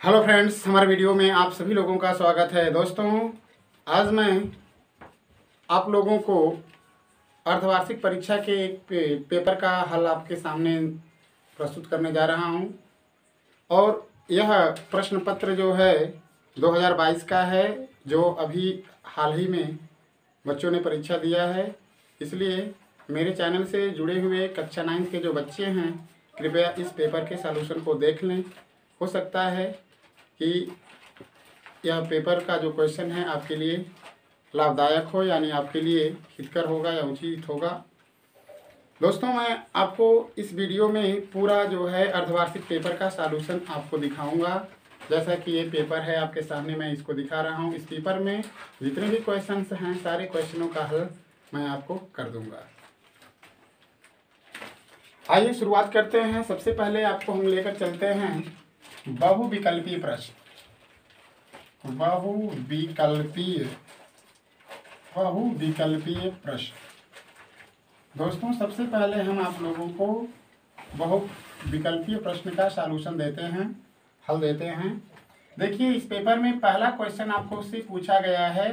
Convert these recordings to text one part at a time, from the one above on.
Hello friends, हमारे video में आप सभी लोगों का स्वागत है। दोस्तों, आज मैं आप लोगों को अर्धवार्षिक परीक्षा के एक पेपर का हल आपके सामने प्रस्तुत करने जा रहा हूं। और यह प्रश्न पत्र जो है 2022 का है, जो अभी हाल ही में बच्चों ने परीक्षा दिया है। इसलिए मेरे चैनल से जुड़े हुए कक्षा 9 के जो बच्चे हैं, कृपया इस पेपर के सॉल्यूशन को देख लें। हो सकता है कि यह पेपर का जो क्वेश्चन है आपके लिए लाभदायक हो, यानी आपके लिए हितकर होगा या उचित होगा। दोस्तों, मैं आपको इस वीडियो में पूरा जो है अर्धवार्षिक पेपर का सॉल्यूशन आपको दिखाऊंगा। जैसा कि ये पेपर है आपके सामने, मैं इसको दिखा रहा हूँ। इस पेपर में जितने भी क्वेश्चंस हैं, सारे क्वेश्चनों का हल मैं आपको कर दूंगा। आइए शुरुआत करते हैं। सबसे पहले आपको हम लेकर चलते हैं बहुविकल्पीय प्रश्न। बहुविकल्पीय प्रश्न। दोस्तों, सबसे पहले हम आप लोगों को बहुविकल्पीय प्रश्न का सॉल्यूशन देते हैं, हल देते हैं। देखिए, इस पेपर में पहला क्वेश्चन आपको उससे पूछा गया है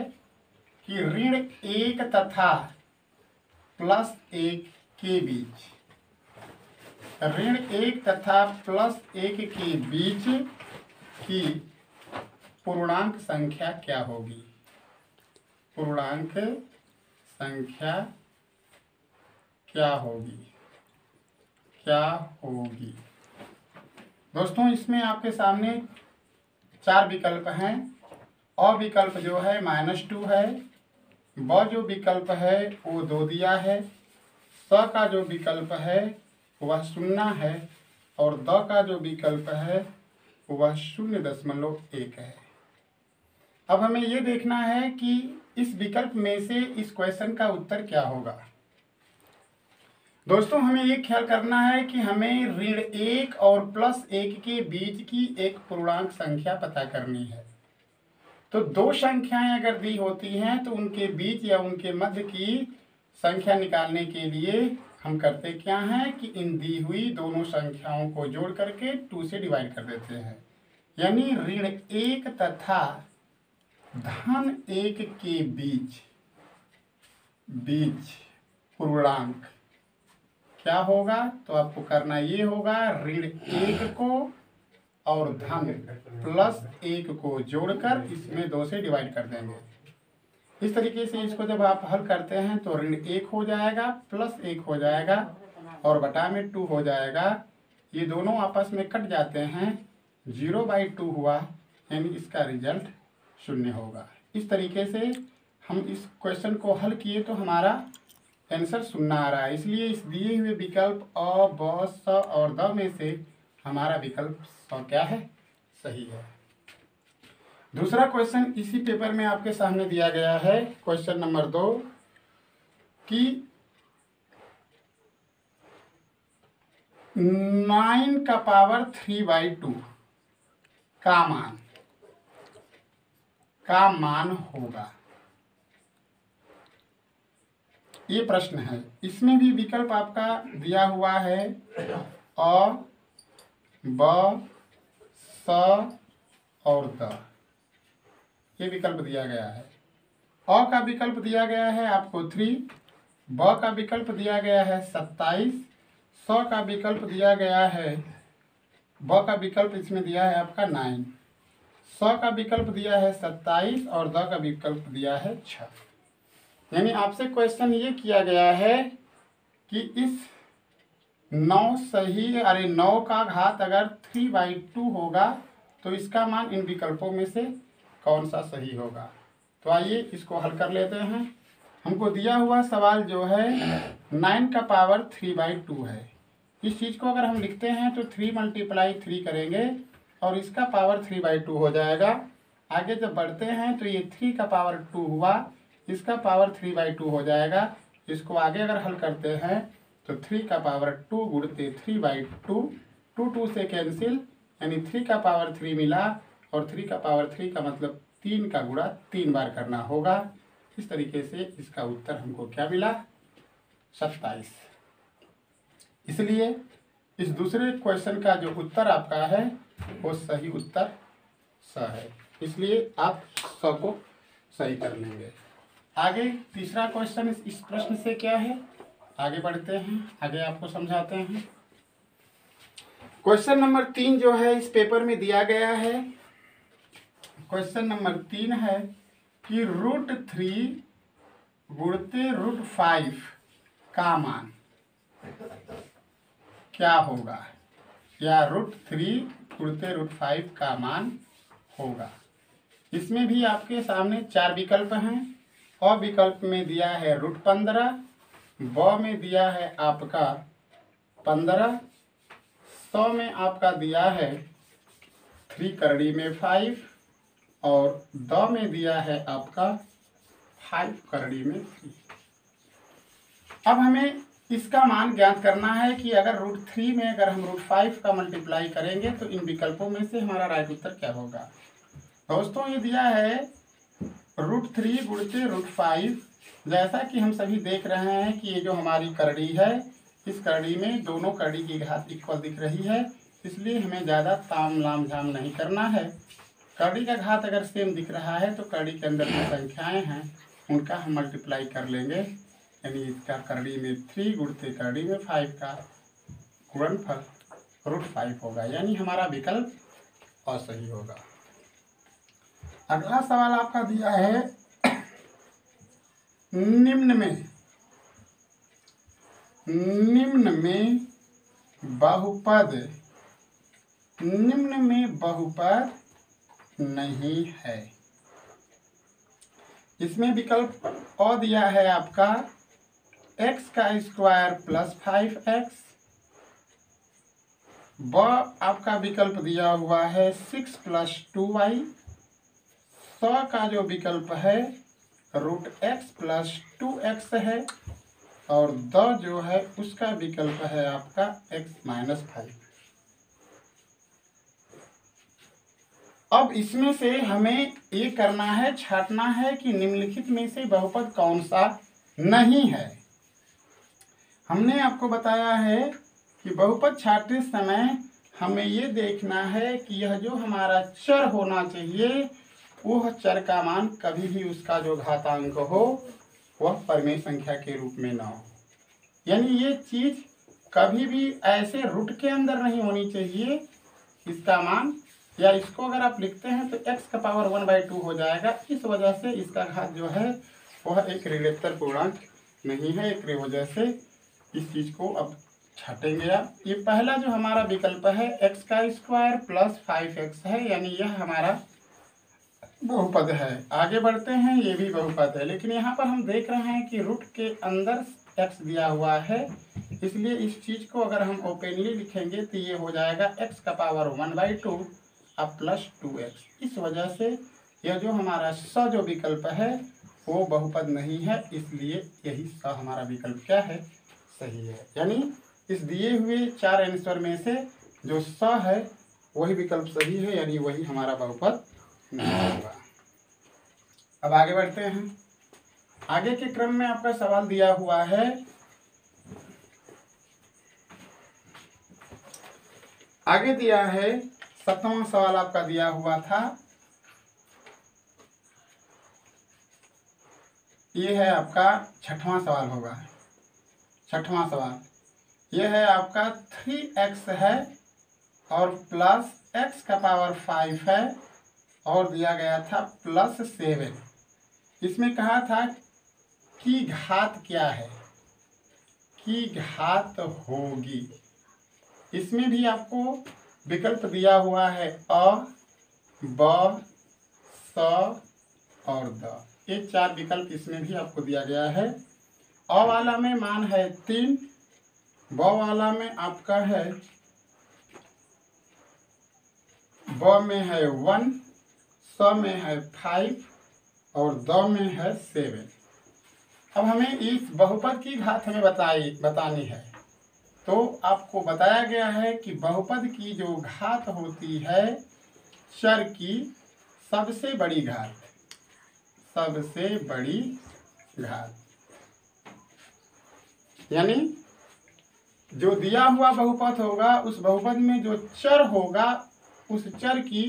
कि ऋण 1 तथा +1 के बीच, ऋण 1 तथा +1 के बीच की पूर्णांक संख्या क्या होगी? पूर्णांक संख्या क्या होगी? दोस्तों, इसमें आपके सामने 4 विकल्प हैं। अ विकल्प जो है -2 है, ब जो विकल्प है वो 2 दिया है, स का जो विकल्प है वह 0 है, और द का जो विकल्प है वह 0.1 है। अब हमें ये देखना है कि इस विकल्प में से इस क्वेश्चन का उत्तर क्या होगा। दोस्तों, हमें ये ख्याल करना है कि हमें ऋण 1 और +1 के बीच की एक पूर्णांक संख्या पता करनी है। तो दो संख्याएं अगर दी होती हैं तो उनके बीच या उनके मध्य की संख्या निकालने के लिए हम करते क्या हैं कि इन दी हुई दोनों संख्याओं को जोड़ करके 2 से डिवाइड कर देते हैं। यानी ऋण 1 तथा धन 1 के बीच पूर्णांक क्या होगा? तो आपको करना ये होगा, ऋण 1 को और धन +1 को जोड़कर इसमें 2 से डिवाइड कर देंगे। इस तरीके से इसको जब आप हल करते हैं तो ऋण 1 हो जाएगा, +1 हो जाएगा और बटा में 2 हो जाएगा। ये दोनों आपस में कट जाते हैं, 0/2 हुआ, यानी इसका रिजल्ट 0 होगा। इस तरीके से हम इस क्वेश्चन को हल किए तो हमारा आंसर 0 आ रहा है। इसलिए इस दिए हुए विकल्प अ, ब, स और द में से हमारा विकल्प स क्या है? सही है। दूसरा क्वेश्चन इसी पेपर में आपके सामने दिया गया है, क्वेश्चन नंबर 2, कि 9⁵2 का मान होगा। ये प्रश्न है। इसमें भी विकल्प आपका दिया हुआ है अ, ब, स और द। ये विकल्प दिया गया है। अ का विकल्प दिया गया है आपको 3, ब का विकल्प दिया गया है 27, स का विकल्प दिया गया है, ब का विकल्प इसमें दिया है आपका 9, स का विकल्प दिया है 27 और द का विकल्प दिया है 6। यानी आपसे क्वेश्चन ये किया गया है कि इस 9 का घात अगर 3/2 होगा तो इसका मान इन विकल्पों में से कौन सा सही होगा। तो आइए इसको हल कर लेते हैं। हमको दिया हुआ सवाल जो है 9 का पावर 3/2 है। इस चीज़ को अगर हम लिखते हैं तो 3 × 3 करेंगे और इसका पावर 3/2 हो जाएगा। आगे जब बढ़ते हैं तो ये 3 का पावर 2 हुआ, इसका पावर 3/2 हो जाएगा। इसको आगे अगर हल करते हैं तो 3 का पावर 2 गुणते 3/2, 2 से कैंसिल, यानी 3 का पावर 3 मिला और 3 का पावर 3 का मतलब 3 का गुणा 3 बार करना होगा। इस तरीके से इसका उत्तर हमको क्या मिला? 27। इसलिए इस दूसरे क्वेश्चन का जो उत्तर आपका है वो सही उत्तर स है, इसलिए आप स को सही कर लेंगे। आगे तीसरा क्वेश्चन इस प्रश्न से क्या है, आगे बढ़ते हैं, आगे आपको समझाते हैं। क्वेश्चन नंबर 3 जो है इस पेपर में दिया गया है। क्वेश्चन नंबर 3 है कि √3 गुणते √5 का मान क्या होगा, या √3 गुणते √5 का मान होगा। इसमें भी आपके सामने 4 विकल्प हैं। अ विकल्प में दिया है √15, ब में दिया है आपका 15, स में आपका दिया है 3 करड़ी में 5, और द में दिया है आपका 5 करड़ी में 3। अब हमें इसका मान ज्ञात करना है कि अगर √3 में अगर हम √5 का मल्टीप्लाई करेंगे तो इन विकल्पों में से हमारा राइट उत्तर क्या होगा। दोस्तों ये दिया है √3 गुणते √5। जैसा कि हम सभी देख रहे हैं कि ये जो हमारी करड़ी है, इस करड़ी में दोनों करड़ी की घात इक्वल दिख रही है, इसलिए हमें ज़्यादा ताम लाम झाम नहीं करना है। करड़ी का घात अगर सेम दिख रहा है तो करड़ी के अंदर जो संख्याएं हैं उनका हम मल्टीप्लाई कर लेंगे, यानी इसका करड़ी में 3 गुणते करड़ी में 5 का गुणनफल √5 होगा, यानी हमारा विकल्प असही होगा। अगला सवाल आपका दिया है निम्न में बहुपद नहीं है। इसमें विकल्प अ दिया है आपका x² + 5x, ब आपका विकल्प दिया हुआ है 6 + 2y, स का जो विकल्प है √x + 2x है, और द जो है उसका विकल्प है आपका x - 5। अब इसमें से हमें ये करना है, छांटना है कि निम्नलिखित में से बहुपद कौन सा नहीं है। हमने आपको बताया है कि बहुपद छांटते समय हमें ये देखना है कि यह जो हमारा चर होना चाहिए वह चर का मान कभी भी उसका जो घातांक हो वह परिमेय संख्या के रूप में ना हो, यानी ये चीज कभी भी ऐसे रूट के अंदर नहीं होनी चाहिए इसका मान, या इसको अगर आप लिखते हैं तो x⁻1/2 हो जाएगा। इस वजह से इसका घात जो है वह एक ऋणोत्तर पूर्णांक नहीं है, एक वजह से इस चीज को अब छाटेंगे आप। ये पहला जो हमारा विकल्प है x² + 5x है, यानी यह हमारा बहुपद है। आगे बढ़ते हैं, ये भी बहुपद है, लेकिन यहाँ पर हम देख रहे हैं कि रूट के अंदर x दिया हुआ है, इसलिए इस चीज को अगर हम ओपनली लिखेंगे तो ये हो जाएगा x⁻1/2 + 2x। इस वजह से यह जो हमारा स जो विकल्प है वो बहुपद नहीं है, इसलिए यही स हमारा विकल्प क्या है, सही है। यानी इस दिए हुए 4 आंसर में से जो स है वही विकल्प सही है, यानी वही हमारा बहुपद नहीं होगा। अब आगे बढ़ते हैं। आगे के क्रम में आपका सवाल दिया हुआ है, आगे दिया है 7वां सवाल आपका दिया हुआ था। ये है आपका 6वां सवाल होगा। 6वां सवाल ये है आपका 3x है और प्लस x⁵ है, और दिया गया था +7। इसमें कहा था कि घात क्या है, कि घात होगी। इसमें भी आपको विकल्प दिया हुआ है अ, ब, स और द। ये 4 विकल्प इसमें भी आपको दिया गया है। अ वाला में मान है 3, ब वाला में आपका है, ब में है 1, स में है 5 और द में है 7। अब हमें इस बहुपद की घात हमें बतानी है, तो आपको बताया गया है कि बहुपद की जो घात होती है चर की सबसे बड़ी घात, सबसे बड़ी घात, यानी जो दिया हुआ बहुपद होगा उस बहुपद में जो चर होगा उस चर की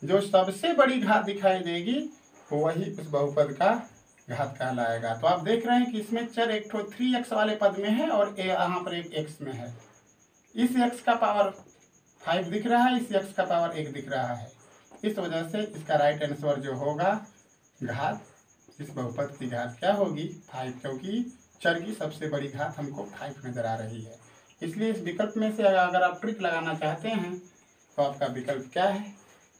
जो सबसे बड़ी घात दिखाई देगी वही उस बहुपद का घात कहलाएगा। तो आप देख रहे हैं कि इसमें चर एक ठो 3x वाले पद में है और यहाँ पर एक x में है। इस x का पावर 5 दिख रहा है, इस x का पावर 1 दिख रहा है। इस वजह से इसका राइट आंसर जो होगा घात, इस बहुपद की घात क्या होगी 5, क्योंकि चर की सबसे बड़ी घात हमको 5 नजर आ रही है। इसलिए इस विकल्प में से अगर आप ट्रिक लगाना चाहते हैं तो आपका विकल्प क्या है,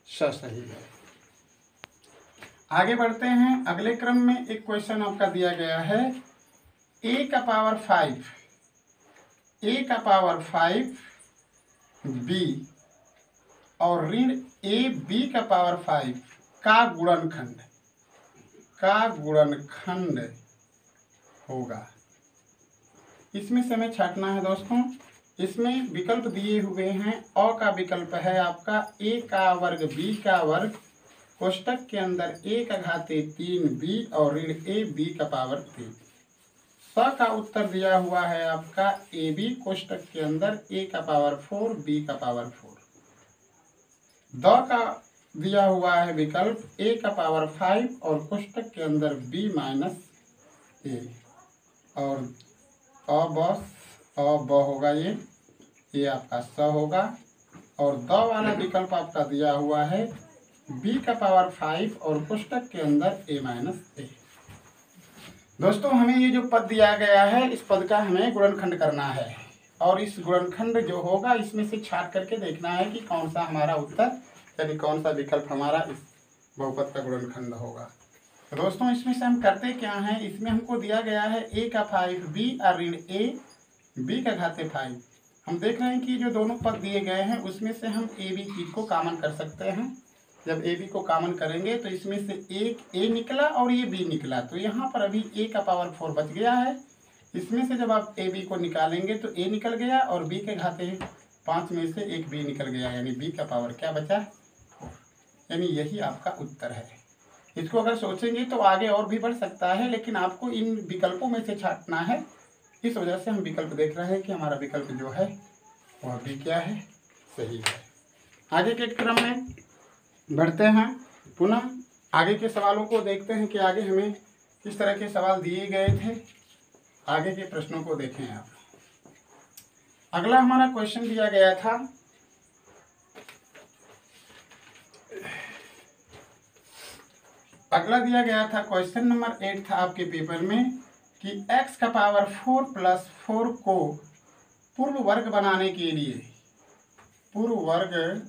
सही है। आगे बढ़ते हैं। अगले क्रम में एक क्वेश्चन आपका दिया गया है a का पावर 5 b और ऋण a b का पावर 5 का गुणनखंड होगा। इसमें से हमें छांटना है दोस्तों। इसमें विकल्प दिए हुए हैं। अ का विकल्प है आपका a का वर्ग b का वर्ग कोष्टक के अंदर a का घाते 3b और ऋण a b का पावर 3। स का उत्तर दिया हुआ है आपका ए बी कोष्टक के अंदर a का पावर 4 b का पावर 4। द का दिया हुआ है विकल्प a का पावर 5 और कोष्टक के अंदर b माइनस a और अब होगा ये आपका स होगा। और द वाला विकल्प आपका दिया हुआ है b का पावर 5 और कोष्टक के अंदर a माइनस a। दोस्तों हमें ये जो पद दिया गया है इस पद का हमें गुणनखंड करना है और इस गुणनखंड जो होगा इसमें से छांट करके देखना है कि कौन सा हमारा उत्तर यानी कौन सा विकल्प हमारा इस बहुपद का गुणनखंड होगा। तो दोस्तों इसमें से हम करते क्या हैं, इसमें हमको दिया गया है a का 5b और ऋण a b का घाते 5। हम देख रहे हैं कि जो दोनों पद दिए गए हैं उसमें से हम a b चीज को कॉमन कर सकते हैं। जब a b को कॉमन करेंगे तो इसमें से एक a निकला और ये b निकला, तो यहाँ पर अभी a का पावर 4 बच गया है। इसमें से जब आप a b को निकालेंगे तो a निकल गया और b के घाते 5 में से एक b निकल गया, यानी b का पावर क्या बचा 4। यानी यही आपका उत्तर है। इसको अगर सोचेंगे तो आगे और भी बढ़ सकता है, लेकिन आपको इन विकल्पों में से छांटना है। इस वजह से हम विकल्प देख रहे हैं कि हमारा विकल्प जो है वह भी क्या है, सही है। आगे के क्रम में बढ़ते हैं। पुनः आगे के सवालों को देखते हैं कि आगे हमें किस तरह के सवाल दिए गए थे। आगे के प्रश्नों को देखें आप। अगला हमारा क्वेश्चन दिया गया था क्वेश्चन नंबर 8 था आपके पेपर में कि x का पावर 4 प्लस 4 को पूर्ण वर्ग बनाने के लिए पूर्ण वर्ग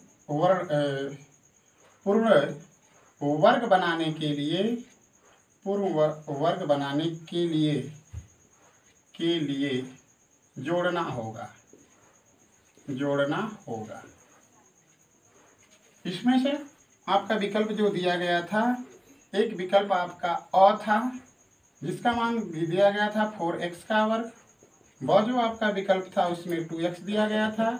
बनाने के लिए जोड़ना होगा। इसमें से आपका विकल्प जो दिया गया था, एक विकल्प आपका अ था जिसका मान दिया गया था 4x का वर्ग। ब जो आपका विकल्प था उसमें 2x दिया गया था।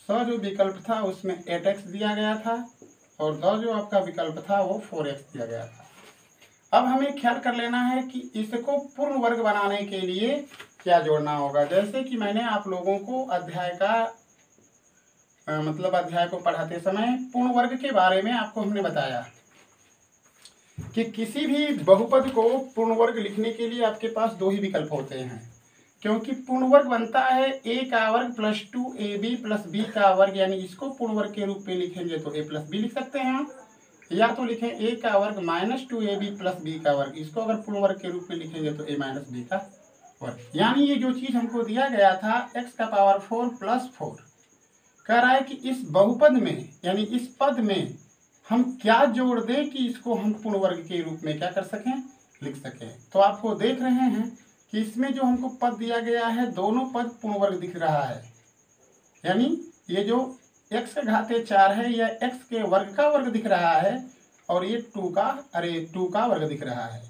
स जो विकल्प था उसमें 8x दिया गया था और द जो आपका विकल्प था वो 4x दिया गया था। अब हमें ख्याल कर लेना है कि इसको पूर्ण वर्ग बनाने के लिए क्या जोड़ना होगा। जैसे कि मैंने आप लोगों को अध्याय को पढ़ाते समय पूर्ण वर्ग के बारे में आपको हमने बताया कि किसी भी बहुपद को पूर्ण वर्ग लिखने के लिए आपके पास 2 ही विकल्प होते हैं, क्योंकि पूर्ण वर्ग बनता है a का वर्ग प्लस 2ab प्लस b का वर्ग। यानी इसको पूर्ण वर्ग के रूप में लिखेंगे तो a प्लस b लिख सकते हैं आप, या तो लिखें a का वर्ग माइनस 2ab प्लस b का वर्ग। इसको अगर पूर्ण वर्ग के रूप में लिखेंगे तो a माइनस b का वर्ग। यानी ये जो चीज हमको दिया गया था x का पावर 4 प्लस 4, कह रहा है कि इस बहुपद में यानी इस पद में हम क्या जोड़ दें कि इसको हम पूर्ण वर्ग के रूप में क्या कर सकें, लिख सकें। तो आपको देख रहे हैं कि इसमें जो हमको पद दिया गया है दोनों पद पूर्ण वर्ग दिख रहा है। यानी ये जो x के घाते 4 है यह x के वर्ग का वर्ग दिख रहा है और ये 2 का वर्ग दिख रहा है।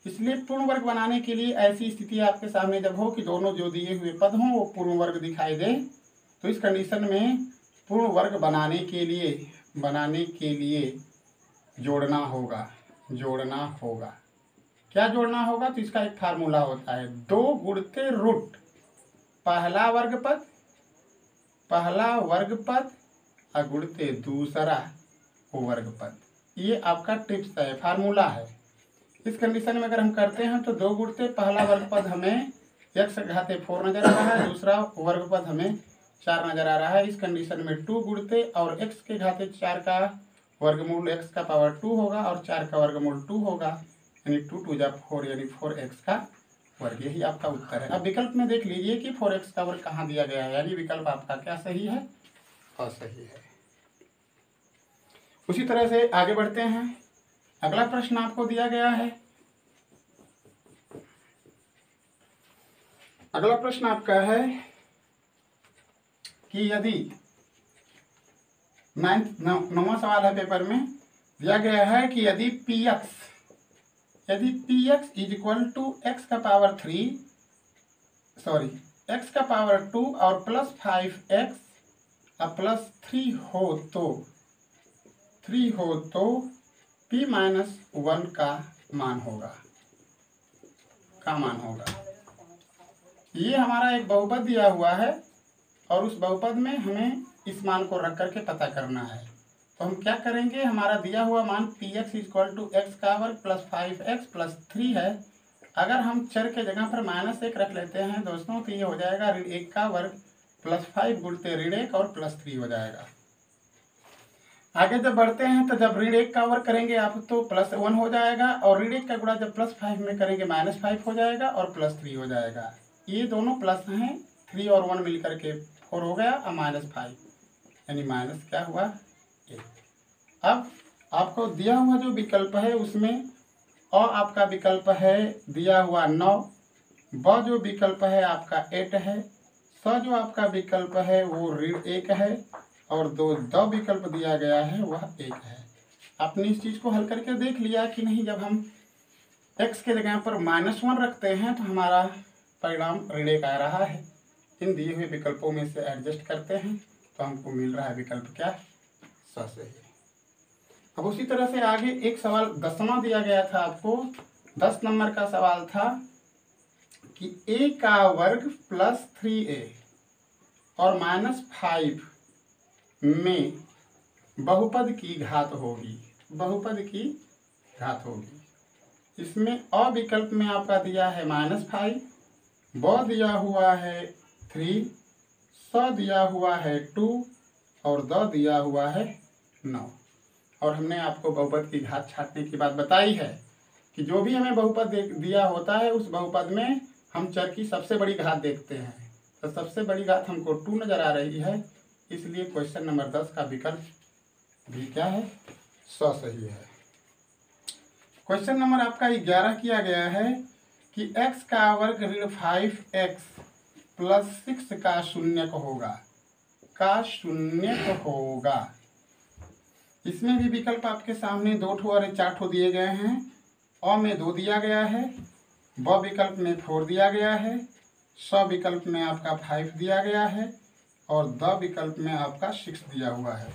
इसलिए पूर्ण वर्ग बनाने के लिए ऐसी स्थिति आपके सामने जब हो कि दोनों जो दिए हुए पद हों वो पूर्ण वर्ग दिखाई दे, तो इस कंडीशन में पूर्ण वर्ग बनाने के लिए जोड़ना होगा। क्या जोड़ना होगा, तो इसका एक फार्मूला होता है 2 गुणते रूट पहला वर्ग पद गुणते दूसरा वर्ग पद। ये आपका टिप्स है, फार्मूला है। इस कंडीशन में अगर हम करते हैं तो 2 गुणते पहला वर्ग पद हमें x घाते 4 नजर आ रहा है, दूसरा वर्ग पद हमें 4 नजर आ रहा है। इस कंडीशन में 2 गुणते और x के घाते 4 का वर्गमूल x का पावर 2 होगा और 4 का वर्गमूल 2 होगा, यानी 2 2 जा 4 यानी 4x का वर्ग। यही आपका उत्तर है। अब विकल्प में देख लीजिए कि 4x का वर्ग कहाँ दिया गया है, यानी विकल्प आपका क्या सही है, असही है। उसी तरह से आगे बढ़ते हैं। अगला प्रश्न आपको दिया गया है। अगला प्रश्न आपका है कि यदि 9वां सवाल है पेपर में, दिया गया है कि यदि px is equal to x का पावर 2 और प्लस 5x और प्लस 3 हो तो p माइनस 1 का मान होगा। ये हमारा एक बहुपद दिया हुआ है और उस बहुपद में हमें इस मान को रख करके पता करना है। तो हम क्या करेंगे, हमारा दिया हुआ मान px इक्वल टू एक्स का वर्ग प्लस 5x प्लस 3 है। अगर हम चर के जगह पर -1 रख लेते हैं दोस्तों तो ये हो जाएगा ऋण 1 का वर्ग प्लस 5 गुणते ऋण 1 और प्लस 3 हो जाएगा। आगे जब बढ़ते हैं तो जब ऋण 1 का वर्ग करेंगे आप तो प्लस 1 हो जाएगा और ऋण 1 का गुणा जब प्लस 5 में करेंगे -5 हो जाएगा और प्लस 3 हो जाएगा। ये दोनों प्लस हैं, 3 और 1 मिलकर के 4 हो गया और -5 यानी माइनस क्या हुआ 1। अब आपको दिया हुआ जो विकल्प है उसमें अ आपका विकल्प है दिया हुआ 9, ब जो विकल्प है आपका 8 है, स जो आपका विकल्प है वो ऋण 1 है और द विकल्प दिया गया है वह 1 है। आपने इस चीज़ को हल करके देख लिया कि नहीं। जब हम x के जगह पर -1 रखते हैं तो हमारा परिणाम ऋण 1 आ रहा है। इन दिए हुए विकल्पों में से एडजस्ट करते हैं तो हमको मिल रहा है विकल्प क्या, सही है। अब उसी तरह से आगे एक सवाल 10वां दिया गया था आपको। 10 नंबर का सवाल था कि a का वर्ग प्लस 3a और -5 में बहुपद की घात होगी। इसमें अ विकल्प में आपका दिया है -5, ब दिया हुआ है 3, स दिया हुआ है 2 और द दिया हुआ है 9। और हमने आपको बहुपद की घात छांटने की बात बताई है कि जो भी हमें बहुपद दिया होता है उस बहुपद में हम चर की सबसे बड़ी घात देखते हैं। तो सबसे बड़ी घात हमको 2 नजर आ रही है, इसलिए क्वेश्चन नंबर 10 का विकल्प भी क्या है, सही है। क्वेश्चन नंबर आपका 11 किया गया है कि x का वर्ग ऋण 5x प्लस 6 का शून्यक होगा। इसमें भी विकल्प आपके सामने 2 ठो और 4 ठो दिए गए हैं। अ में 2 दिया गया है, ब विकल्प में 4 दिया गया है, स विकल्प में आपका 5 दिया गया है और द विकल्प में आपका 6 दिया हुआ है।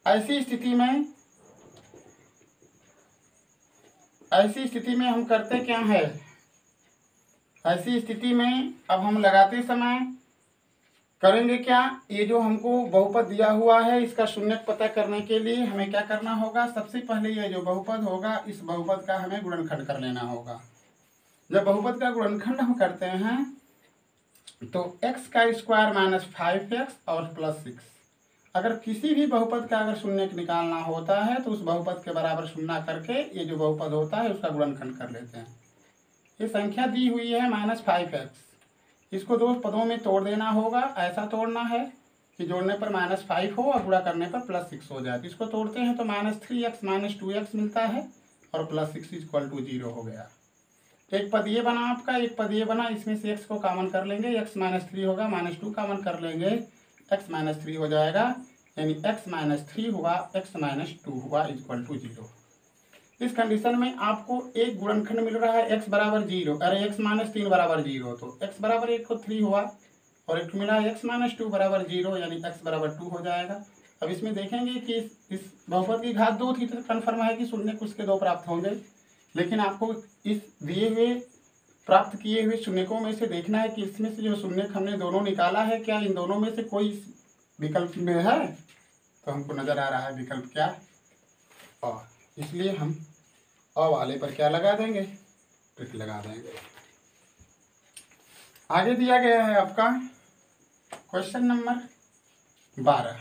ऐसी स्थिति में हम करते क्या है, ऐसी स्थिति में अब हम लगाते समय करेंगे क्या, ये जो हमको बहुपद दिया हुआ है इसका शून्यक पता करने के लिए हमें क्या करना होगा, सबसे पहले ये जो बहुपद होगा इस बहुपद का हमें गुणनखंड कर लेना होगा। जब बहुपद का गुणनखंड हम करते हैं तो x का स्क्वायर -5x और प्लस 6, अगर किसी भी बहुपद का अगर शून्यक निकालना होता है तो उस बहुपद के बराबर शून्य करके ये जो बहुपद होता है उसका गुणनखंड कर लेते हैं। ये संख्या दी हुई है -5x, इसको 2 पदों में तोड़ देना होगा। ऐसा तोड़ना है कि जोड़ने पर -5 हो और गुणा करने पर प्लस 6 हो जाए। इसको तोड़ते हैं तो -3x -2x मिलता है और प्लस 6 इक्वल टू 0 हो गया। एक पद ये बना आपका, एक पद ये बना, इसमें से x को कॉमन कर लेंगे, x -3 होगा, -2 कॉमन कर लेंगे, x -3 हो जाएगा, यानी x -3 हुआ, x -2 हुआ इक्वल टू 0। इस कंडीशन में आपको एक गुणनखंड मिल रहा है x बराबर 0, अरे x -3 बराबर 0, तो x बराबर 1 को 3 हुआ और एक मिला x -2 बराबर 0 यानी x बराबर 2 हो जाएगा। अब इसमें देखेंगे कि इस बहुपद की घात 2 थी तो कन्फर्म है कि शून्य उसके 2 प्राप्त होंगे, लेकिन आपको इस दिए हुए प्राप्त किए हुए शून्यकों में से देखना है कि इसमें से जो शून्यक हमने दोनों निकाला है क्या इन दोनों में से कोई विकल्प में है। तो हमको नज़र आ रहा है विकल्प क्या, अ। इसलिए हम अ वाले पर क्या लगा देंगे, टिक लगा देंगे। आगे दिया गया है आपका क्वेश्चन नंबर 12।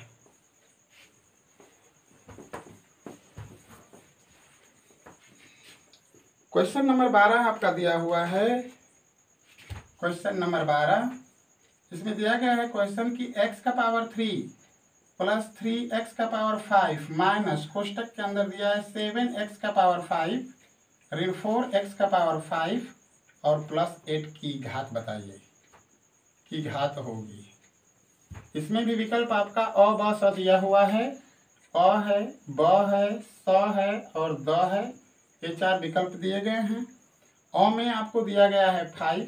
क्वेश्चन नंबर 12 आपका दिया हुआ है, क्वेश्चन नंबर 12। इसमें दिया गया है क्वेश्चन की x का पावर 3 प्लस 3x का पावर 5 माइनस कोष्टक के अंदर दिया है 7x का पावर 5 ऋण 4x का पावर 5 और प्लस 8 की घात बताइए, की घात होगी। इसमें भी विकल्प आपका अ ब स दिया हुआ है, अ है, ब है, स है और द है। ये 4 विकल्प दिए गए हैं। अ में आपको दिया गया है 5,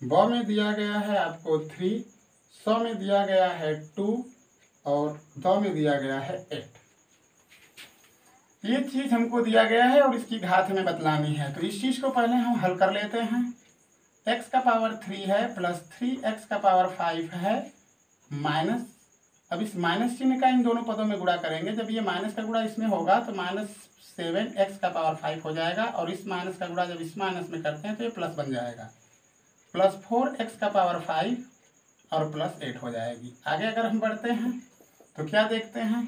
ब में दिया गया है आपको 3, स में दिया गया है 2 और द में दिया गया है 8। ये चीज हमको दिया गया है और इसकी घात हमें बतलानी है। तो इस चीज को पहले हम हल कर लेते हैं। x का पावर 3 है प्लस 3x का पावर 5 है माइनस, अब इस माइनस चिन्ह का इन दोनों पदों में गुणा करेंगे। जब ये माइनस का गुणा इसमें होगा तो -7x का पावर 5 हो जाएगा और इस माइनस का गुणा जब इस माइनस में करते हैं तो ये प्लस बन जाएगा, प्लस 4x का पावर 5 और प्लस 8 हो जाएगी। आगे अगर हम बढ़ते हैं तो क्या देखते हैं,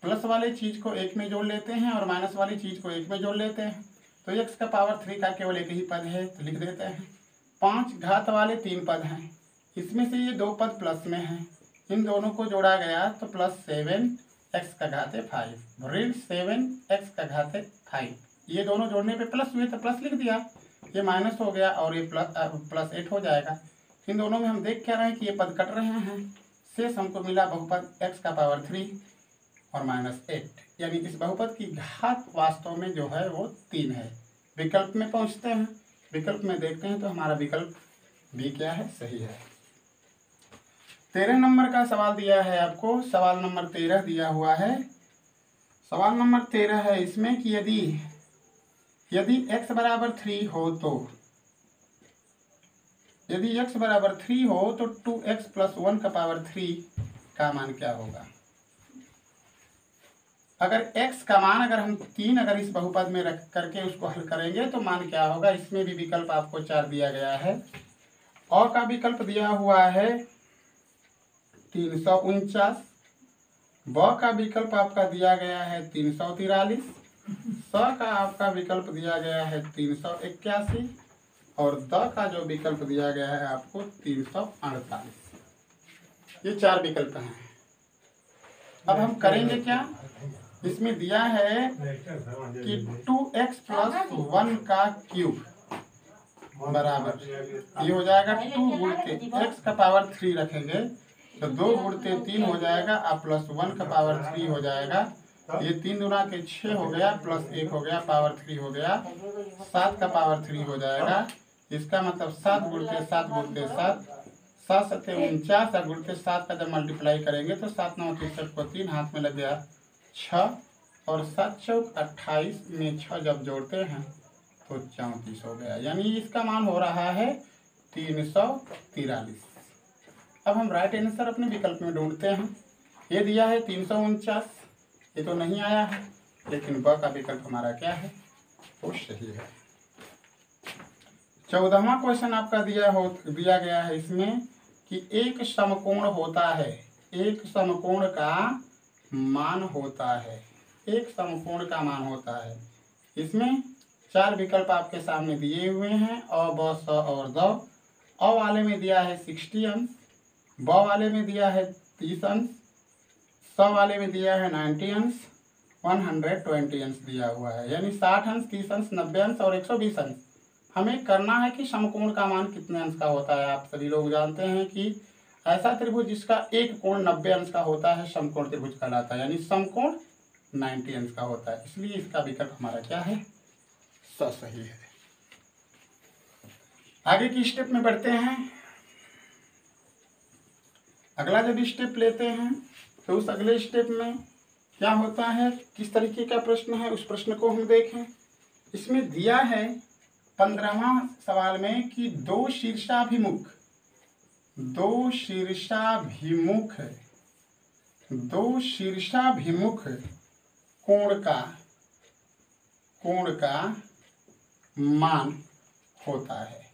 प्लस वाले चीज़ को एक में जोड़ लेते हैं और माइनस वाली चीज़ को एक में जोड़ लेते हैं। तो x का पावर 3 का केवल एक ही पद है तो लिख देते हैं। 5 घात वाले 3 पद हैं, इसमें से ये 2 पद प्लस में हैं, इन दोनों को जोड़ा गया तो प्लस 7x का घाते 5 ऋण 7x का घाते 5। ये दोनों जोड़ने पे प्लस हुए तो प्लस लिख दिया, ये माइनस हो गया और ये प्लस 8 हो जाएगा। इन दोनों में हम देख क्या रहे हैं कि ये पद कट रहे हैं। शेष हमको मिला बहुपद x का पावर 3 और -8, यानी इस बहुपद की घात वास्तव में जो है वो 3 है। विकल्प में पहुंचते हैं, विकल्प में देखते हैं तो हमारा विकल्प भी क्या है, सही है। 13 नंबर का सवाल दिया है आपको, सवाल नंबर 13 दिया हुआ है। सवाल नंबर 13 है इसमें कि यदि x बराबर 3 हो तो, यदि x बराबर 3 हो तो 2x प्लस 1 का पावर 3 का मान क्या होगा। अगर x का मान अगर हम 3 अगर इस बहुपद में रख करके उसको हल करेंगे तो मान क्या होगा। इसमें भी विकल्प आपको 4 दिया गया है। अ का विकल्प दिया हुआ है 349, ब का विकल्प आपका दिया गया है 343, स का आपका विकल्प दिया गया है 381 और द का जो विकल्प दिया गया है आपको 348। ये 4 विकल्प हैं। अब हम करेंगे क्या, इसमें दिया है कि 2x प्लस 1 का क्यूब बराबर, ये हो जाएगा 2 गुणते x का पावर 3 रखेंगे तो 2 गुणते 3 हो जाएगा और प्लस 1 का पावर 3 हो जाएगा। ये 3 गुना के 6 हो गया, प्लस 1 हो गया, पावर 3 हो गया, 7 का पावर 3 हो जाएगा। इसका मतलब 7 गुणते 7 गुणते 7, 7 सत्ते 49 और गुणते 7 का जब मल्टीप्लाई करेंगे तो 7 9 63 को 3 हाथ में लग गया 6 और 7 चौक 28 में 6 जब जोड़ते हैं तो 34 हो गया, यानी इसका मान हो रहा है 343। अब हम राइट आंसर अपने विकल्प में ढूंढते हैं। ये दिया है 349, ये तो नहीं आया है, लेकिन ब का विकल्प हमारा क्या है, वो सही है। 14वां क्वेश्चन आपका दिया गया है इसमें कि एक समकोण होता है, एक समकोण का मान होता है, एक समकोण का मान होता है। इसमें 4 विकल्प आपके सामने दिए हुए हैं, अ ब स और द। अ वाले में दिया है 60 अंश, ब वाले में दिया है 30 अंश, स वाले में दिया है 90 अंश, 120 अंश दिया हुआ है, यानी 60 अंश, 30 अंश, 90 अंश और 120 अंश। हमें करना है कि समकोण का मान कितने अंश का होता है। आप सभी लोग जानते हैं कि ऐसा त्रिभुज जिसका एक कोण 90 अंश का होता है समकोण त्रिभुज कहलाता है, यानी समकोण 90 अंश का होता है। इसलिए इसका विकल्प हमारा क्या है, सही है। आगे की स्टेप में बढ़ते हैं। अगला जब स्टेप लेते हैं तो उस अगले स्टेप में क्या होता है, किस तरीके का प्रश्न है, उस प्रश्न को हम देखें। इसमें दिया है 15वां सवाल में कि दो शीर्षाभिमुख दो शीर्षाभिमुख कोण का मान होता है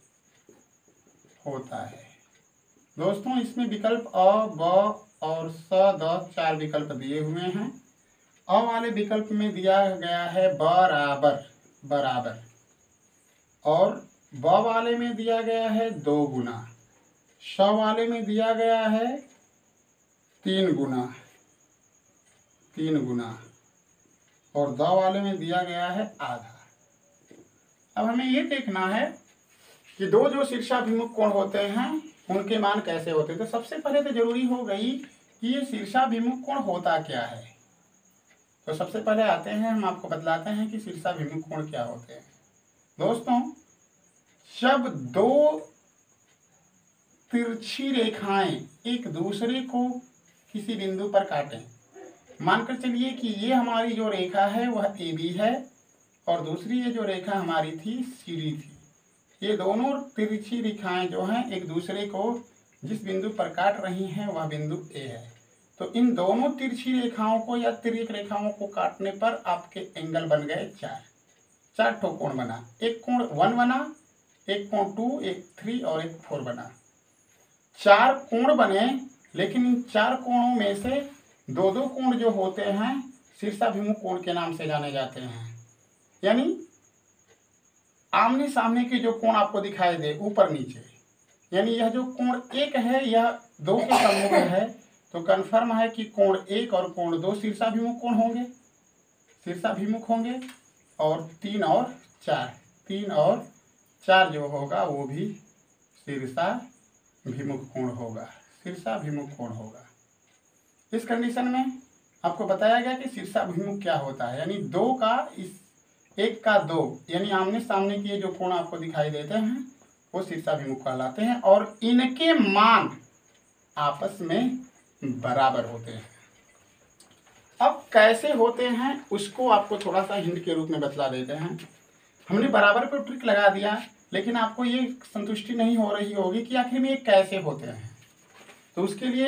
दोस्तों। इसमें विकल्प अ, ब और स, द 4 विकल्प दिए हुए हैं। अ वाले विकल्प में दिया गया है बराबर और ब वाले में दिया गया है 2 गुना, श वाले में दिया गया है 3 गुना और द वाले में दिया गया है आधा। अब हमें ये देखना है कि दो जो शीर्षाभिमुख कोण होते हैं उनके मान कैसे होते हैं। तो सबसे पहले तो जरूरी हो गई कि ये शीर्षाभिमुख कोण होता क्या है। तो सबसे पहले आते हैं, हम आपको बतलाते हैं कि शीर्षाभिमुख कोण क्या होते हैं। दोस्तों, जब दो तिरछी रेखाएं एक दूसरे को किसी बिंदु पर काटें, मानकर चलिए कि ये हमारी जो रेखा है वह AB है और दूसरी ये जो रेखा हमारी थी CD थी। ये दोनों तिरछी रेखाएं जो हैं एक दूसरे को जिस बिंदु पर काट रही हैं वह बिंदु A है। तो इन दोनों तिरछी रेखाओं को या तिर्यक रेखाओं को काटने पर आपके एंगल बन गए 4 ठो कोण बना। एक कोण 1 बना, एक कोण 2, एक 3 और एक 4 बना। 4 कोण बने, लेकिन इन 4 कोणों में से 2 कोण जो होते हैं शीर्षाभिमुख कोण के नाम से जाने जाते हैं। यानी आमने सामने के जो कोण आपको दिखाई दे ऊपर नीचे, यानी यह जो कोण 1 है यह 2 के सम्मुख है, तो कन्फर्म है कि कोण 1 और कोण 2 शीर्षाभिमुख कोण होंगे और 3 और 4 जो होगा वो भी शीर्षाभिमुख कोण होगा। इस कंडीशन में आपको बताया गया कि शीर्षाभिमुख क्या होता है। यानी 2 का 1 का 2 यानी आमने सामने के जो कोण आपको दिखाई देते हैं वो शीर्षाभिमुख कहलाते हैं और इनके मान आपस में बराबर होते हैं। अब कैसे होते हैं उसको आपको थोड़ा सा हिंट के रूप में बतला देते हैं। हमने बराबर पर ट्रिक लगा दिया, लेकिन आपको ये संतुष्टि नहीं हो रही होगी कि आखिर में ये कैसे होते हैं। तो उसके लिए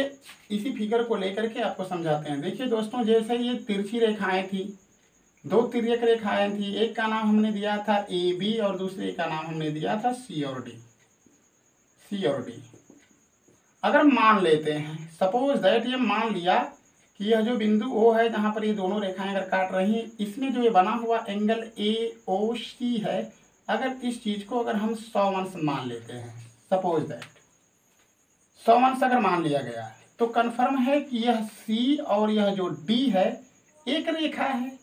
इसी फिगर को लेकर के आपको समझाते हैं। देखिए दोस्तों, जैसे ये तिरछी रेखाएं थी, 2 तिर्यक रेखाएं थी, एक का नाम हमने दिया था AB और दूसरे का नाम हमने दिया था C और D। अगर मान लेते हैं, सपोज दैट ये मान लिया कि यह जो बिंदु O है जहां पर ये दोनों रेखाएं अगर काट रही हैं, इसमें जो ये बना हुआ एंगल AOC है, अगर इस चीज को अगर हम 100 अंश मान लेते हैं, सपोज दैट 100 अंश अगर मान लिया गया, तो कन्फर्म है कि यह C और यह जो D है एक रेखा है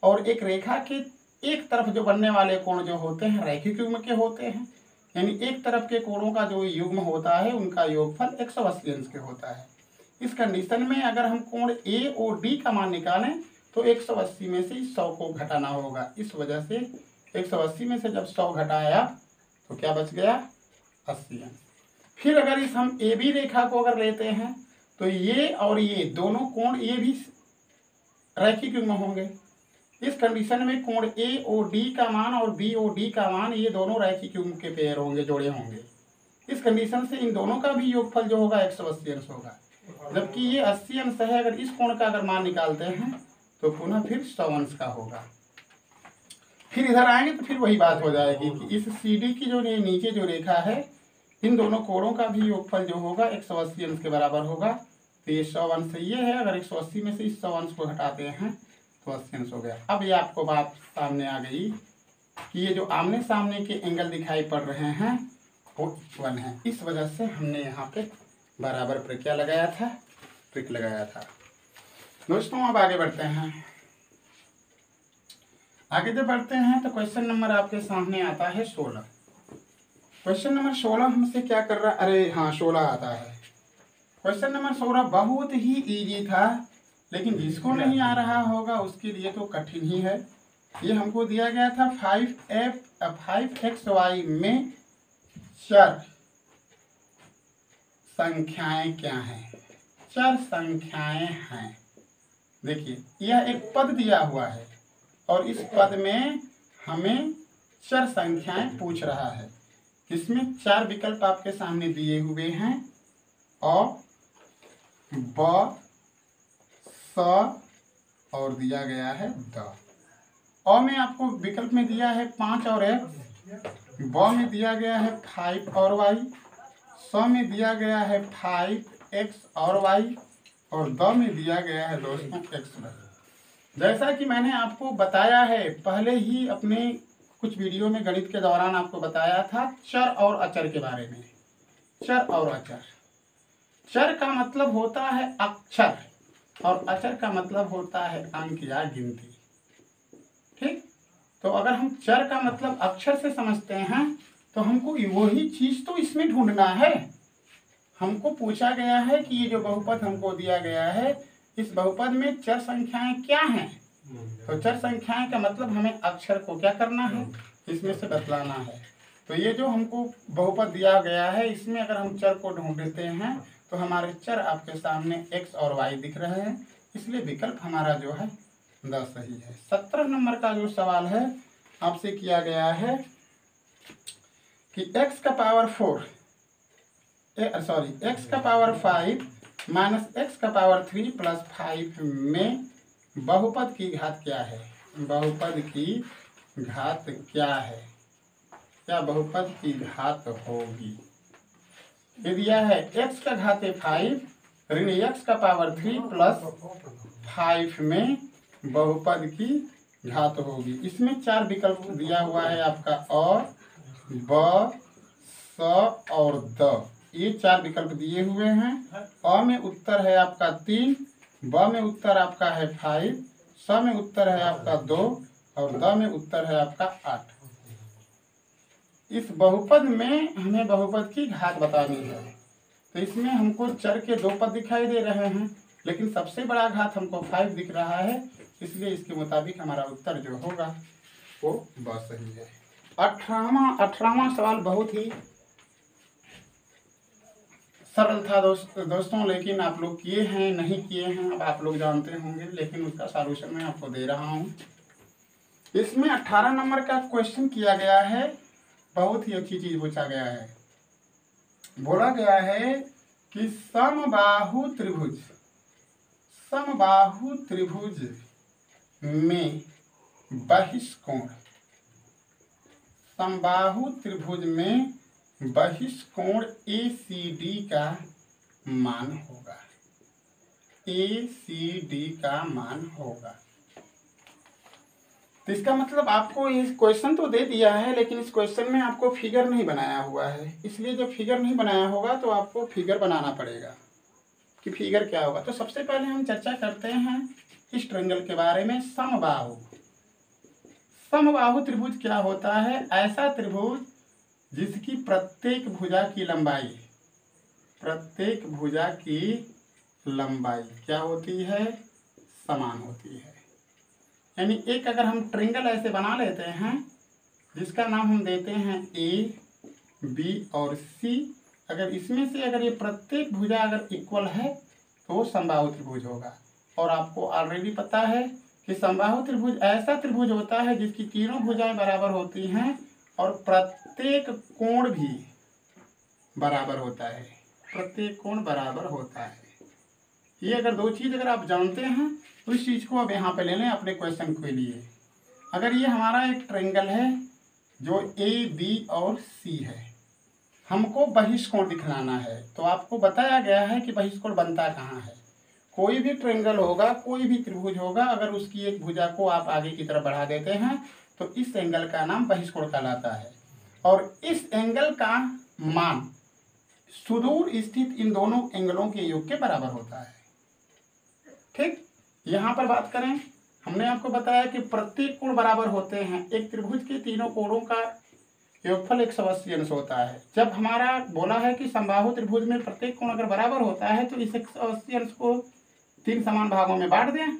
और एक रेखा के एक तरफ जो बनने वाले कोण जो होते हैं रैखिक युग्म के होते हैं। यानी एक तरफ के कोणों का जो युग्म होता है उनका योगफल 180 अंश के होता है। इस कंडीशन में अगर हम कोण A और D का मान निकालें तो 180 में से 100 को घटाना होगा। इस वजह से 180 में से जब 100 घटाया तो क्या बच गया, 80 अंश। फिर अगर इस हम AB रेखा को अगर लेते हैं तो ये और ये दोनों कोण ये भी रैखिक युग्म होंगे। इस कंडीशन में कोण AOD का मान और BOD का मान ये दोनों रैखिक युग्म के पेयर होंगे, जोड़े होंगे। इस कंडीशन से इन दोनों का भी योगफल जो होगा 180 अंश होगा। जबकि ये 80 अंश है, अगर इस कोण का अगर मान निकालते हैं तो पुनः फिर 100 अंश का होगा। फिर इधर आएंगे तो फिर वही बात हो जाएगी कि इस CD की जो नीचे जो रेखा है इन दोनों कोणों का भी योगफल जो होगा 180 अंश के बराबर होगा। तो ये 100 अंश ये है, अगर 180 में से इस 100 अंश को घटाते हैं तो 80 अंश हो गया। अब ये आपको बात सामने आ गई कि ये जो आमने सामने के एंगल दिखाई पड़ रहे हैं वो 1 है। इस वजह से हमने यहाँ पे बराबर पर क्या लगाया था, ट्रिक लगाया था। दोस्तों, अब आगे बढ़ते हैं। आगे जब बढ़ते हैं तो क्वेश्चन नंबर आपके सामने आता है 16। क्वेश्चन नंबर 16 हमसे क्या कर रहा, अरे हाँ 16 आता है। क्वेश्चन नंबर 16 बहुत ही इजी था, लेकिन जिसको नहीं आ रहा होगा उसके लिए तो कठिन ही है। ये हमको दिया गया था 5xy में चर संख्याएं क्या हैं, चर संख्याएं हैं। देखिए यह एक पद दिया हुआ है और इस पद में हमें चर संख्याएं पूछ रहा है। इसमें 4 विकल्प आपके सामने दिए हुए हैं, अ, ब, और दिया गया है द। अ में आपको विकल्प में दिया है 5 और x, ब में दिया गया है 5 और y, स में दिया गया है 5x और y, और द में दिया गया है दोस्तों x। जैसा कि मैंने आपको बताया है पहले ही अपने कुछ वीडियो में गणित के दौरान आपको बताया था चर और अचर के बारे में। चर और अचर, चर का मतलब होता है अक्षर और अचर का मतलब होता है अंक या गिनती। ठीक, तो अगर हम चर का मतलब अक्षर से समझते हैं तो हमको वही चीज तो इसमें ढूंढना है। हमको पूछा गया है कि ये जो बहुपद हमको दिया गया है इस बहुपद में चर संख्याएं क्या हैं, तो चर संख्याएं का मतलब हमें अक्षर को क्या करना है, इसमें से बतलाना है। तो ये जो हमको बहुपद दिया गया है इसमें अगर हम चर को ढूंढते हैं तो हमारे चर आपके सामने x और y दिख रहे हैं, इसलिए विकल्प हमारा जो है 10 सही है। 17 नंबर का जो सवाल है आपसे किया गया है कि x का पावर 5 माइनस x का पावर 3 प्लस 5 में बहुपद की घात क्या है। बहुपद की घात क्या है, क्या बहुपद की घात होगी। ये दिया है x का घात 5 ऋण x का पावर 3 प्लस 5 में बहुपद की घात होगी। इसमें 4 विकल्प दिया हुआ है आपका अ, ब, स और द, ये 4 विकल्प दिए हुए हैं। अ में उत्तर है आपका 3, ब में उत्तर आपका है 5, स में उत्तर है आपका 2 और द में उत्तर है आपका 8। इस बहुपद में हमें बहुपद की घात बतानी है। तो इसमें हमको चर के 2 पद दिखाई दे रहे हैं लेकिन सबसे बड़ा घात हमको 5 दिख रहा है, इसलिए इसके मुताबिक हमारा उत्तर जो होगा वो ब सही है। 18वां सवाल बहुत ही सरल था दोस्तों, लेकिन आप लोग किए हैं नहीं किए हैं अब आप लोग जानते होंगे, लेकिन उसका सॉल्यूशन मैं आपको दे रहा हूँ। इसमें 18 नंबर का क्वेश्चन किया गया है, बहुत ही अच्छी चीज पूछा गया है। बोला गया है कि समबाहु त्रिभुज में बहिष्कोण, समबाहु त्रिभुज में बहिष्कोण ACD का मान होगा। ACD का मान होगा। तो इसका मतलब आपको इस क्वेश्चन तो दे दिया है लेकिन इस क्वेश्चन में आपको फिगर नहीं बनाया हुआ है, इसलिए जब फिगर नहीं बनाया होगा तो आपको फिगर बनाना पड़ेगा कि फिगर क्या होगा। तो सबसे पहले हम चर्चा करते हैं इस ट्रायंगल के बारे में। समबाहु त्रिभुज क्या होता है, ऐसा त्रिभुज जिसकी प्रत्येक भुजा की लंबाई क्या होती है, समान होती है। यानी एक अगर हम ट्रायंगल ऐसे बना लेते हैं जिसका नाम हम देते हैं A, B और C, अगर इसमें से अगर ये प्रत्येक भुजा अगर इक्वल है तो वो समबाहु त्रिभुज होगा। और आपको ऑलरेडी पता है कि समबाहु त्रिभुज ऐसा त्रिभुज होता है जिसकी तीनों भुजाएं बराबर होती हैं और प्रत्येक कोण भी बराबर होता है, प्रत्येक कोण बराबर होता है। ये अगर 2 चीज अगर आप जानते हैं तो इस चीज को अब यहाँ पे ले लें अपने क्वेश्चन के लिए। अगर ये हमारा एक ट्रायंगल है जो A, B और C है, हमको बहिष्कोण दिखलाना है, तो आपको बताया गया है कि बहिष्कोण बनता कहाँ है। कोई भी ट्रायंगल होगा, कोई भी त्रिभुज होगा, अगर उसकी एक भुजा को आप आगे की तरफ बढ़ा देते हैं तो इस एंगल का नाम बहिष्कोण कहलाता है। और इस एंगल का मान सुदूर स्थित इन दोनों एंगलों के योग के बराबर होता है। ठीक, यहाँ पर बात करें, हमने आपको बताया कि प्रत्येक कोण बराबर होते हैं। एक त्रिभुज के तीनों कोणों का योगफल 180 अंश होता है। जब हमारा बोला है कि समबाहु त्रिभुज में प्रत्येक कोण अगर बराबर होता है तो इस 180 अंश को 3 समान भागों में बांट दें।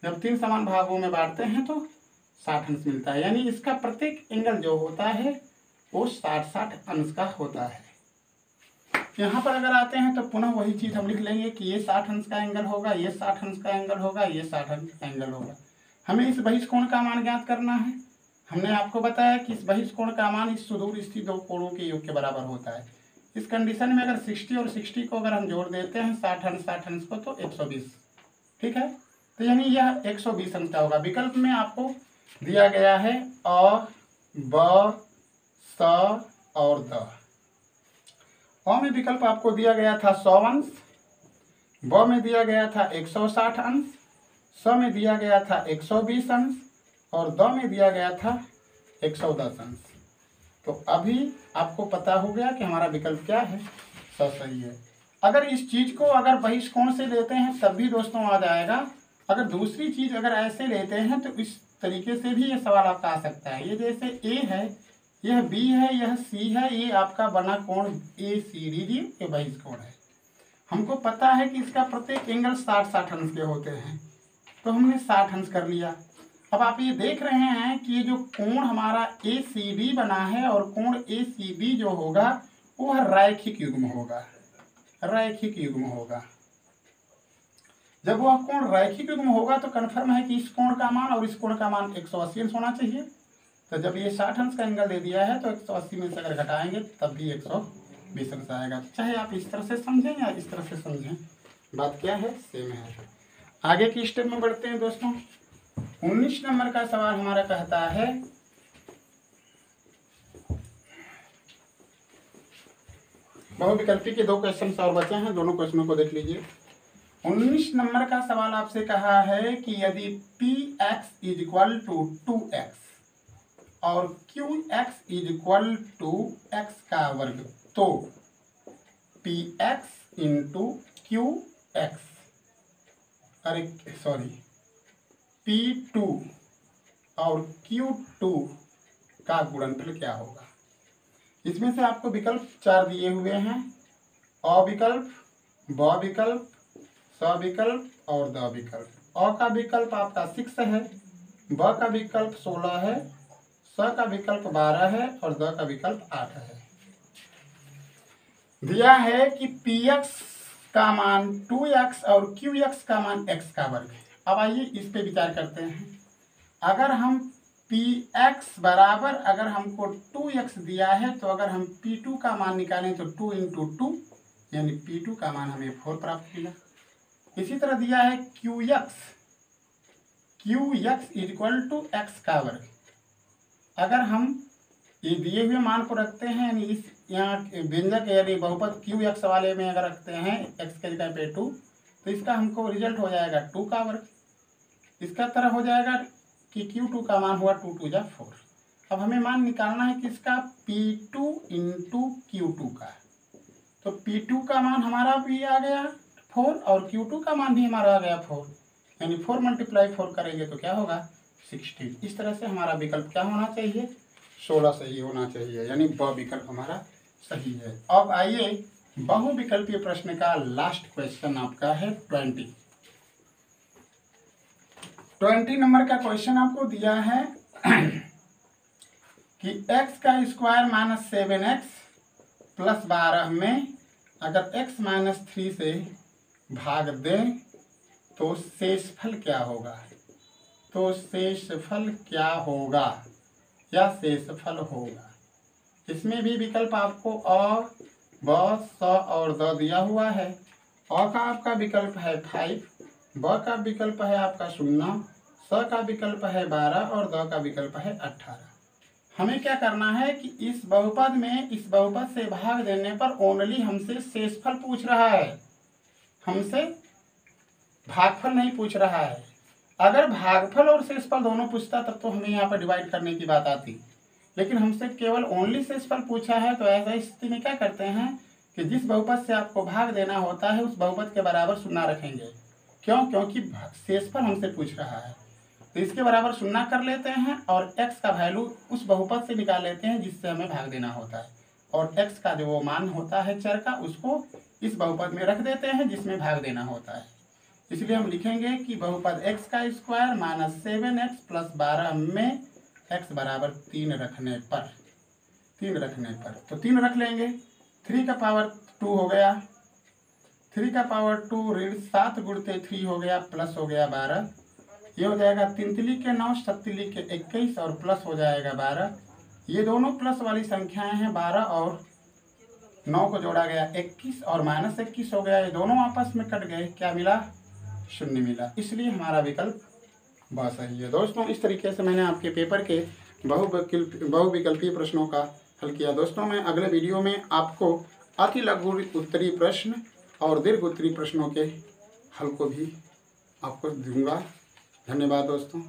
जब 3 समान भागों में बांटते हैं तो 60 अंश मिलता है, यानी इसका प्रत्येक एंगल जो होता है वो 60 अंश का होता है। यहाँ पर अगर आते हैं तो पुनः वही चीज हम लिख लेंगे कि ये 60 अंश का एंगल होगा, ये 60 अंश का एंगल होगा, ये 60 अंश का एंगल होगा। हमें इस बहिष्कोण का मान ज्ञात करना है। हमने आपको बताया कि इस बहिष्कोण का मान इस सुदूर स्थित 2 कोणों के योग के बराबर होता है। इस कंडीशन में अगर 60 और 60 को अगर हम जोड़ देते हैं 60 अंश को तो 120। ठीक है, तो यानी यह 120 अंश का होगा। विकल्प में आपको दिया गया है अ, ब, स और द। अ में विकल्प आपको दिया गया था 100 अंश, ब में दिया गया था 160 अंश, स में दिया गया था 120 अंश और द में दिया गया था 110 अंश। तो अभी आपको पता हो गया कि हमारा विकल्प क्या है, स सही है। अगर इस चीज को अगर बहिष्कोण से लेते हैं तब भी दोस्तों आ जाएगा। अगर दूसरी चीज अगर ऐसे लेते हैं तो इस तरीके से भी ये सवाल आपका आ सकता है। ये जैसे ए है, यह बी है, यह सी है, ये आपका बना कोण ए सी डी जी, ये बहिष्कोण है। हमको पता है कि इसका प्रत्येक एंगल 60-60 अंश के होते हैं, तो हमने 60 अंश कर लिया। अब आप ये देख रहे हैं कि ये जो कोण हमारा ए सी डी बना है और कोण ए सी बी जो होगा वह रैखिक युग्म होगा, रैखिक युग्म होगा। जब वह कोण रैखिक युग्म होगा तो कन्फर्म है कि इस कोण का मान और इस कोण का मान 180 अंश होना चाहिए। तो जब ये 60 अंश का एंगल दे दिया है तो 180 में से अगर घटाएंगे तब भी 120 अंश आएगा। चाहे आप इस तरह से समझें या इस तरह से समझें, बात क्या है, सेम है। आगे की स्टेप में बढ़ते हैं दोस्तों। 19 नंबर का सवाल हमारा कहता है बहुविकल्पी के 2 क्वेश्चन और बचे हैं, दोनों क्वेश्चनों को देख लीजिए। 19 नंबर का सवाल आपसे कहा है कि यदि px is equal to 2x और qx is equal to x का वर्ग, तो px इंटू qx, अरे सॉरी, P2 और Q2 का गुणनफल क्या होगा। इसमें से आपको विकल्प 4 दिए हुए हैं, अ विकल्प, ब विकल्प, स विकल्प और द विकल्प। अ का विकल्प आपका 6 है, ब का विकल्प 16 है, स का विकल्प 12 है और द का विकल्प 8 है। दिया है कि px का मान 2x और qx का मान x का वर्ग है। अब आइए इस पे विचार करते हैं। अगर हम px बराबर, अगर हमको 2x दिया है तो अगर हम p2 का मान निकालें तो 2 इंटू 2 यानी p2 का मान हमें 4 प्राप्त मिला। इसी तरह दिया है qx is equal to x का वर्ग। अगर हम ये दिए हुए मान को रखते हैं यानी इस यहाँ व्यंजक यानी बहुपद qx वाले में अगर रखते हैं x के जगह पे 2, तो इसका हमको रिजल्ट हो जाएगा 2 का वर्ग। इसका तरह हो जाएगा कि Q2 का मान हुआ 2 2 जा 4। अब हमें मान निकालना है कि इसका P2 इंटू Q2 का, तो P2 का मान हमारा भी आ गया 4 और Q2 का मान भी हमारा आ गया 4, यानी 4 मल्टीप्लाई 4 करेंगे तो क्या होगा 16। इस तरह से हमारा विकल्प क्या होना चाहिए, 16 सही होना चाहिए, यानी ब विकल्प हमारा सही है। अब आइए बहुविकल्पीय प्रश्न का लास्ट क्वेश्चन आपका है 20 नंबर का क्वेश्चन आपको दिया है कि x का स्क्वायर माइनस 7x प्लस 12 में अगर x माइनस 3 से भाग दें तो शेषफल क्या होगा, तो शेषफल क्या होगा या शेषफल होगा। इसमें भी विकल्प आपको अ, ब, स और द दिया हुआ है। अ का आपका विकल्प है 5, ब का विकल्प है आपका 0, स का विकल्प है 12 और द का विकल्प है 18। हमें क्या करना है कि इस बहुपद में इस बहुपद से भाग देने पर ओनली हमसे शेषफल पूछ रहा है, हमसे भागफल नहीं पूछ रहा है। अगर भागफल और शेषफल दोनों पूछता तब तो हमें यहाँ पर डिवाइड करने की बात आती, लेकिन हमसे केवल ओनली शेषफल पूछा है। तो ऐसा स्थिति में क्या करते हैं कि जिस बहुपद से आपको भाग देना होता है उस बहुपद के बराबर 0 रखेंगे। क्यों, क्योंकि शेषफल हमसे पूछ रहा है। तो इसके बराबर 0 कर लेते हैं और x का वैल्यू उस बहुपद से निकाल लेते हैं जिससे हमें भाग देना होता है, और x का जो मान होता है चर का उसको इस बहुपद में रख देते हैं जिसमें भाग देना होता है। इसलिए हम लिखेंगे कि बहुपद x का स्क्वायर माइनस 7x प्लस 12 में x बराबर 3 रखने पर, तो 3 रख लेंगे। 3 का पावर 2 हो गया, 3 का पावर 2 ऋण 7 गुणते 3 हो गया, प्लस हो गया 12। ये हो जाएगा 3 तिली के 9, 7 तिली के 21 और प्लस हो जाएगा 12। ये दोनों प्लस वाली संख्याएं हैं, 12 और 9 को जोड़ा गया 21 और माइनस 21 हो गया। ये दोनों आपस में कट गए, क्या मिला शून्य मिला, इसलिए हमारा विकल्प ब सही है। दोस्तों इस तरीके से मैंने आपके पेपर के बहुविकल्पीय प्रश्नों का हल किया। दोस्तों मैं अगले वीडियो में आपको अति लघु उत्तरीय प्रश्न और दीर्घ उत्तरीय प्रश्नों के हल को भी आपको दूंगा। धन्यवाद दोस्तों।